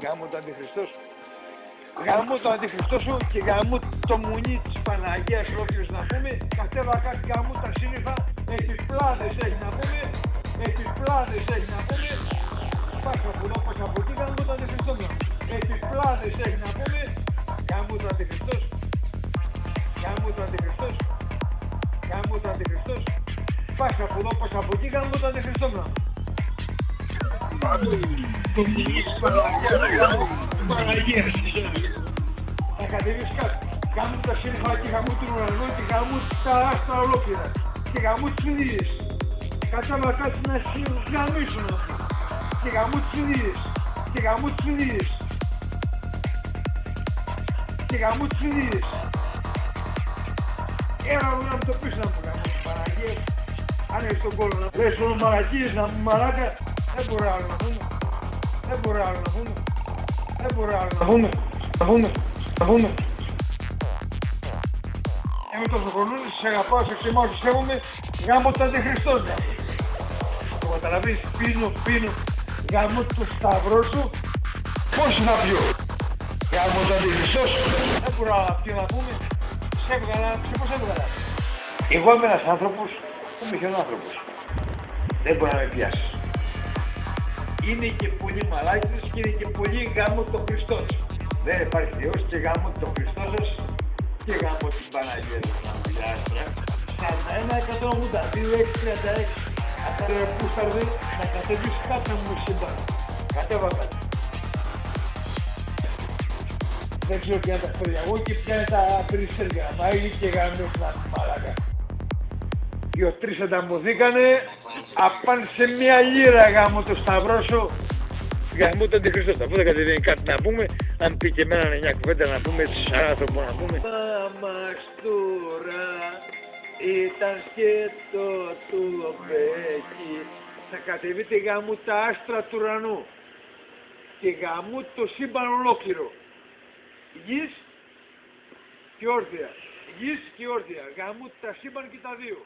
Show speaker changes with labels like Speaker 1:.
Speaker 1: Γάμο το Αντιχριστός. Γάμο το Αντιχριστό σου και γάμο το μουνί της Παναγίας ολόκληρης να πούμε. Κατέβα κάτι γάμο τα σύννεφα. Επιπλάδες έχει να πούμε. Επιπλάδες έχει να πούμε. Πάσα που εδώ, πάσα από εκεί, γάμο το Αντιχριστό. Επιπλάδες έχει να πούμε. Γάμο το Αντιχριστός. Γάμο το Αντιχριστός. Γάμο το Αντιχριστός. Πάσα από εδώ, πάσα από εκεί, γάμο το Αντιχριστό. Το μουνί της Παναγίας. Θα κατεβείς κάτω. Γάμου τα σύννεφα και γάμου τον ουρανό και γάμου τα άστρα ολόκληρα. Και γάμου τις ηλίες. Κατέβα κάτι να συγγαμίσουν. Και γάμου τις ηλίες. Και γάμου τις ηλίες. Και γάμου τις ηλίες. Έλα να μου το πεις να μου γάμου τις Παναγίες. Αν έχεις τον κόλλο να λες όλο μαλακίες να μου μαλάκα. Δεν μπορεί άλλο να πούμε. Δεν μπορεί άλλο να πούμε. Δεν μπορεί άλλο να πούμε. Να πούμε. Είμαι τόσο χρονών, σε αγαπάω, σε εκτιμάω, σε σέβομαι. Γάμο το Αντιχριστός. Το καταλαβείς, πίνω. Γάμο το σταυρό σου. Πώς να πιω. Γάμο το Αντιχριστός. Δεν μπορώ να πιω να πούμε. Σε έβγαλα, πώς έβγαλα. Εγώ είμαι ένας άνθρωπος που είμαι και ένας άνθρωπος. Δεν μπορεί να με πιάσει. Είναι και πολύ μαλάκες και είναι και πολύ γάμο το Χριστός. Δεν υπάρχει Θεός και γάμο το Χριστό σας και γάμο την Παναγία σας να μιλάστρα. 41-182-636. Αυτά ρε πούσταρδε να κατεβείς κάτω μου σύμπαν. Κατέβα κάτω. Δεν ξέρω ποια είναι τα σπέρια εγώ και ποια είναι τα περιστέρια. Μα έγινε και γάμος να μαλάκα. Δυο-τρεις ανταμποθήκανε, απάν σε μια λίρα γάμο το σταυρό σου. Γάμο τον Αντιχριστό, αφού δεν κατεβαίνει κάτι να πούμε, αν πει και εμένα 9 κουβέντα να πούμε, έτσι σαν άνθρωπο να πούμε. Μάμας τώρα ήταν σκέτο του μπέκι, θα κατεβείτε γάμου τα άστρα του ουρανού και γάμου το σύμπαν ολόκληρο. Γης και όρθια, γης και όρθια, γάμου τα σύμπαν και τα δύο.